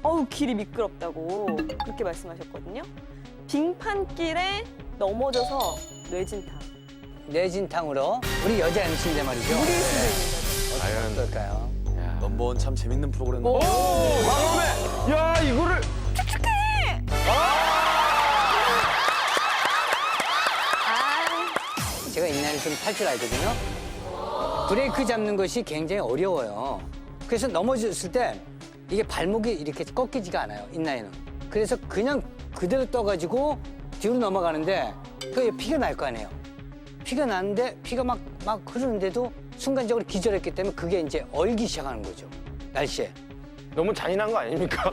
어우, 길이 미끄럽다고 그렇게 말씀하셨거든요. 빙판길에 넘어져서 뇌진탕. 뇌진탕으로 우리 여자 MC인데 말이죠. 물일 수도 있는 거죠. 어떨까요? 넘버원 참 재밌는 프로그램. 오, 마감해. 야, 이거를. 제가 인라인을 좀 탈 줄 알거든요. 브레이크 잡는 것이 굉장히 어려워요. 그래서 넘어졌을 때 이게 발목이 이렇게 꺾이지가 않아요, 인라인은. 그래서 그냥 그대로 떠가지고 뒤로 넘어가는데 그 피가 날 거 아니에요. 피가 나는데 피가 막 흐르는데도 순간적으로 기절했기 때문에 그게 이제 얼기 시작하는 거죠, 날씨에. 너무 잔인한 거 아닙니까?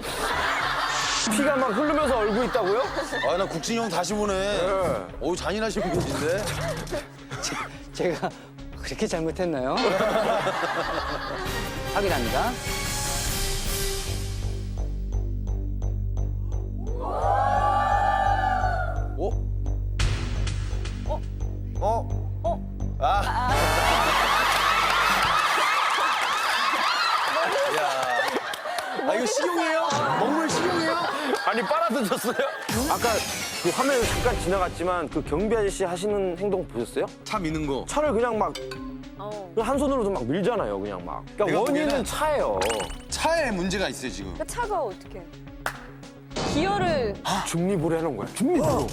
피가 막 흐르면서 얼고 있다고요? 아, 나 국진이 형 다시 보네. 어우, 잔인하신 분이신데. 제가 그렇게 잘못했나요? 확인합니다. 어? 아, 이거 식용이에요? 먹물 식용이에요? 아니, 빨아드셨어요? 아까 그 화면에 잠깐 지나갔지만 그 경비 아저씨 하시는 행동 보셨어요? 차 미는 거. 차를 그냥 막 어. 그냥 한 손으로도 막 밀잖아요, 그냥 막. 그러니까 내가 원인은 보기에는 차예요. 차에 문제가 있어요, 지금. 그러니까 차가 어떻게? 기어를 중립으로 해놓은 거야, 중립으로.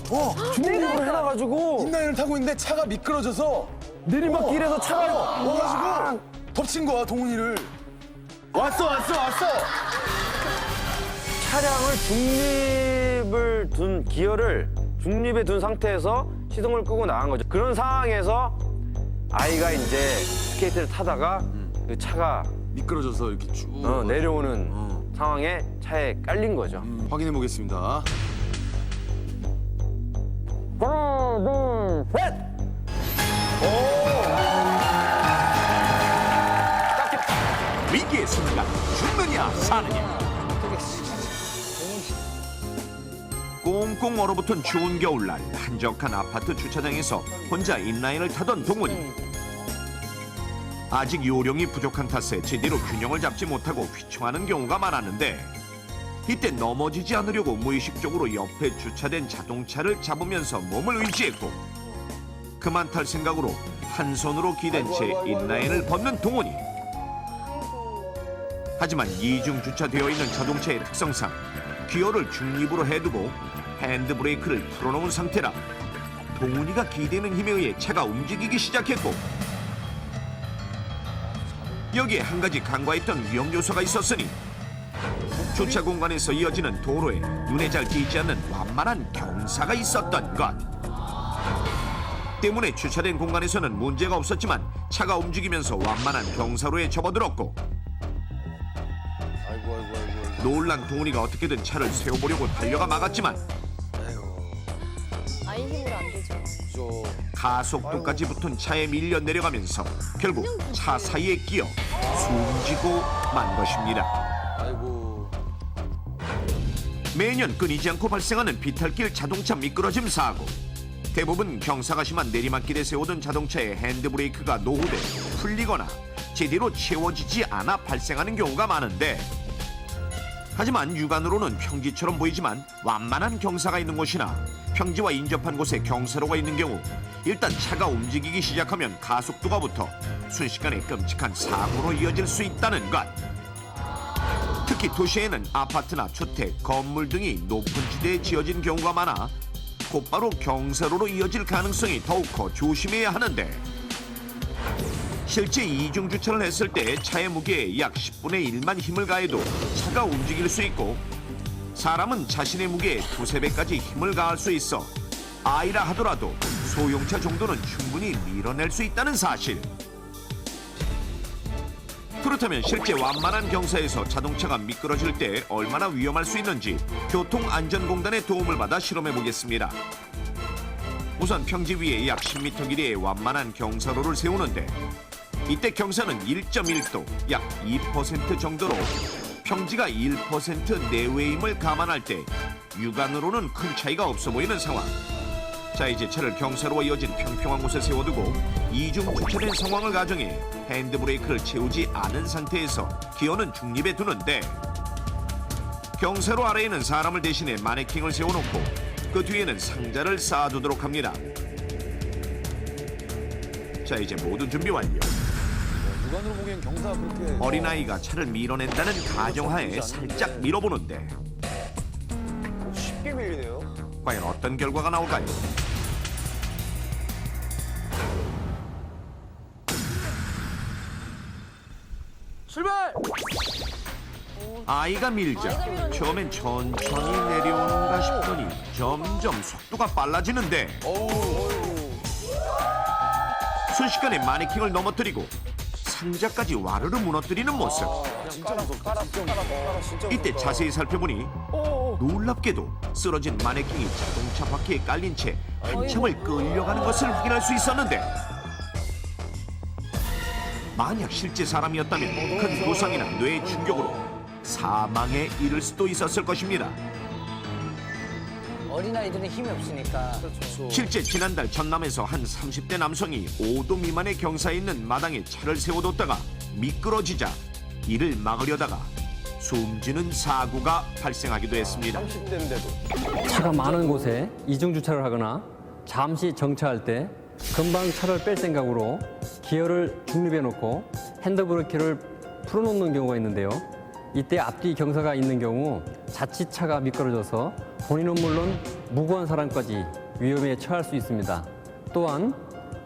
중립으로 해놔가지고 인라인을 타고 있는데 차가 미끄러져서 내리막길에서 차가 와가지고 덮친 거야, 동훈이를. 왔어. 차량을 기어를 중립에 둔 상태에서 시동을 끄고 나간 거죠. 그런 상황에서 아이가 이제 스케이트를 타다가 그 차가 미끄러져서 이렇게 쭉. 내려오는 어. 상황에 차에 깔린 거죠. 확인해 보겠습니다. 하나, 둘, 셋! 위기의 순간 죽느냐 사느냐 꽁꽁 얼어붙은 추운 겨울날 한적한 아파트 주차장에서 혼자 인라인을 타던 동훈이 아직 요령이 부족한 탓에 제대로 균형을 잡지 못하고 휘청하는 경우가 많았는데 이때 넘어지지 않으려고 무의식적으로 옆에 주차된 자동차를 잡으면서 몸을 의지했고 그만 탈 생각으로 한 손으로 기댄 채 인라인을 벗는 동훈이. 하지만 이중 주차되어 있는 자동차의 특성상 기어를 중립으로 해두고 핸드브레이크를 풀어놓은 상태라 동훈이가 기대는 힘에 의해 차가 움직이기 시작했고 여기에 한 가지 간과했던 위험 요소가 있었으니 주차 공간에서 이어지는 도로에 눈에 잘 띄지 않는 완만한 경사가 있었던 것 때문에 주차된 공간에서는 문제가 없었지만 차가 움직이면서 완만한 경사로에 접어들었고 아이고. 놀란 동훈이가 어떻게든 차를 세워보려고 달려가 막았지만 아이 힘으로 안 되죠. 저 가속도까지 붙은 차에 밀려 내려가면서 결국 차 사이에 끼어 숨지고 만 것입니다. 아이고. 매년 끊이지 않고 발생하는 비탈길 자동차 미끄러짐 사고. 대부분 경사가 심한 내리막길에 세우던 자동차의 핸드브레이크가 노후돼 풀리거나 제대로 채워지지 않아 발생하는 경우가 많은데 하지만 육안으로는 평지처럼 보이지만 완만한 경사가 있는 곳이나 평지와 인접한 곳에 경사로가 있는 경우 일단 차가 움직이기 시작하면 가속도가 붙어 순식간에 끔찍한 사고로 이어질 수 있다는 것. 특히 도시에는 아파트나 주택, 건물 등이 높은 지대에 지어진 경우가 많아 곧바로 경사로로 이어질 가능성이 더욱 커 조심해야 하는데 실제 이중 주차를 했을 때 차의 무게에 약 10분의 1만 힘을 가해도 차가 움직일 수 있고 사람은 자신의 무게에 두세 배까지 힘을 가할 수 있어 아이라 하더라도 소형차 정도는 충분히 밀어낼 수 있다는 사실. 그렇다면 실제 완만한 경사에서 자동차가 미끄러질 때 얼마나 위험할 수 있는지 교통안전공단의 도움을 받아 실험해 보겠습니다. 우선 평지 위에 약 10m 길이의 완만한 경사로를 세우는데 이때 경사는 1.1도, 약 2% 정도로 평지가 1% 내외임을 감안할 때 육안으로는 큰 차이가 없어 보이는 상황. 자, 이제 차를 경사로와 이어진 평평한 곳에 세워두고 이중 주차된 상황을 가정해 핸드브레이크를 채우지 않은 상태에서 기어는 중립에 두는데 경사로 아래에는 사람을 대신해 마네킹을 세워놓고 그 뒤에는 상자를 쌓아두도록 합니다. 자, 이제 모든 준비 완료. 육안으로 보기엔 경사 그렇게. 어린아이가 차를 밀어낸다는 가정하에 살짝 밀어보는데 쉽게 밀리네요. 과연 어떤 결과가 나올까요? 출발! 아이가 밀자 처음엔 천천히 내려오는가 싶더니 점점 속도가 빨라지는데 순식간에 마네킹을 넘어뜨리고 상자까지 와르르 무너뜨리는 모습. 진짜 무섭다. 진짜. 이때 자세히 살펴보니 놀랍게도 쓰러진 마네킹이 자동차 바퀴에 깔린 채 한참을 끌려가는 것을 확인할 수 있었는데 만약 실제 사람이었다면 큰 부상이나 뇌 충격으로 사망에 이를 수도 있었을 것입니다. 어린아이들은 힘이 없으니까. 실제 지난달 전남에서 한 30대 남성이 5도 미만의 경사에 있는 마당에 차를 세워뒀다가 미끄러지자 이를 막으려다가 숨지는 사고가 발생하기도 했습니다. 30대인데도. 차가 많은 곳에 이중 주차를 하거나 잠시 정차할 때 금방 차를 뺄 생각으로 기어를 중립해 놓고 핸드브레이크를 풀어놓는 경우가 있는데요. 이때 앞뒤 경사가 있는 경우 자칫 차가 미끄러져서 본인은 물론 무고한 사람까지 위험에 처할 수 있습니다. 또한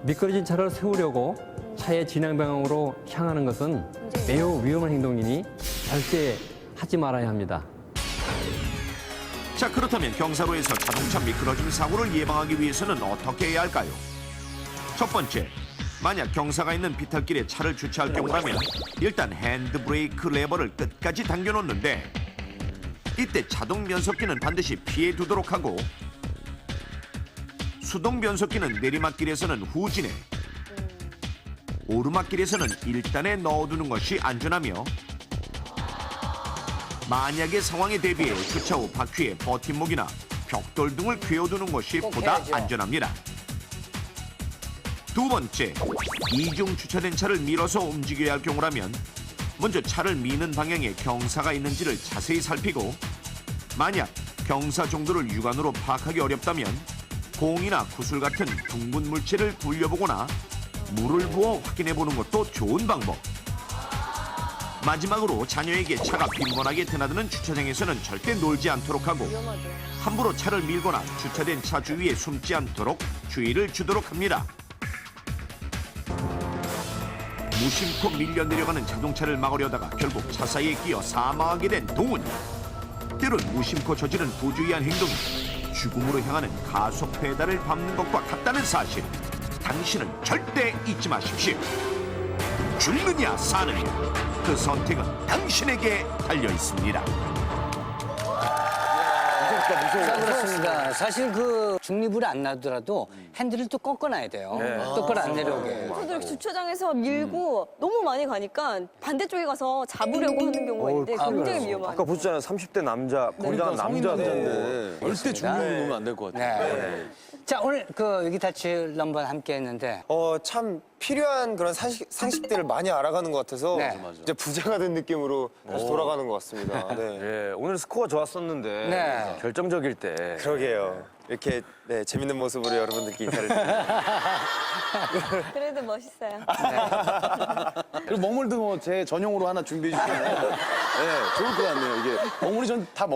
미끄러진 차를 세우려고 차의 진행 방향으로 향하는 것은 매우 위험한 행동이니 절대 하지 말아야 합니다. 자, 그렇다면 경사로에서 자동차 미끄러짐 사고를 예방하기 위해서는 어떻게 해야 할까요? 첫 번째, 만약 경사가 있는 비탈길에 차를 주차할 경우라면 일단 핸드브레이크 레버를 끝까지 당겨놓는데 이때 자동 변속기는 반드시 피해 두도록 하고 수동 변속기는 내리막길에서는 후진에 오르막길에서는 1단에 넣어두는 것이 안전하며 만약의 상황에 대비해 주차 후 바퀴에 버팀목이나 벽돌 등을 그어두는 것이 꼭 보다 해야죠. 안전합니다. 두 번째, 이중 주차된 차를 밀어서 움직여야 할 경우라면 먼저 차를 미는 방향에 경사가 있는지를 자세히 살피고 만약 경사 정도를 육안으로 파악하기 어렵다면 공이나 구슬 같은 둥근 물체를 굴려보거나 물을 부어 확인해보는 것도 좋은 방법. 마지막으로 자녀에게 차가 빈번하게 드나드는 주차장에서는 절대 놀지 않도록 하고 함부로 차를 밀거나 주차된 차 주위에 숨지 않도록 주의를 주도록 합니다. 무심코 밀려 내려가는 자동차를 막으려다가 결국 차 사이에 끼어 사망하게 된 동훈. 때론 무심코 저지른 부주의한 행동이 죽음으로 향하는 가속 페달을 밟는 것과 같다는 사실. 당신은 절대 잊지 마십시오. 죽느냐 사느냐 그 선택은 당신에게 달려 있습니다. 자, 그렇습니다. 사실 그 중립을 안 놔두더라도 핸들을 또 꺾어놔야 돼요. 똑바로 안 내려오게. 저도 이렇게 주차장에서 밀고 너무 많이 가니까 반대쪽에 가서 잡으려고 하는 경우가 있는데 굉장히 위험하죠. 아까 보셨잖아요. 30대 남자, 건장한 남자인데. 절대 중립을 놓으면 안 될 것 같아요. 네. 자, 오늘 그 위기타치 넘버 함께 했는데 참 필요한 그런 상식들을 많이 알아가는 것 같아서 네. 이제 부자가 된 느낌으로 다시 돌아가는 것 같습니다. 네. 예, 오늘 스코어 좋았었는데 네. 결정적일 때 그러게요. 이렇게 네, 재밌는 모습으로 여러분들께 인사를 드립니다. 그래도 멋있어요. 그리고 먹물도 뭐 제 전용으로 하나 준비해 주시면 네, 좋을 것 같네요. 이게 먹물이 전 다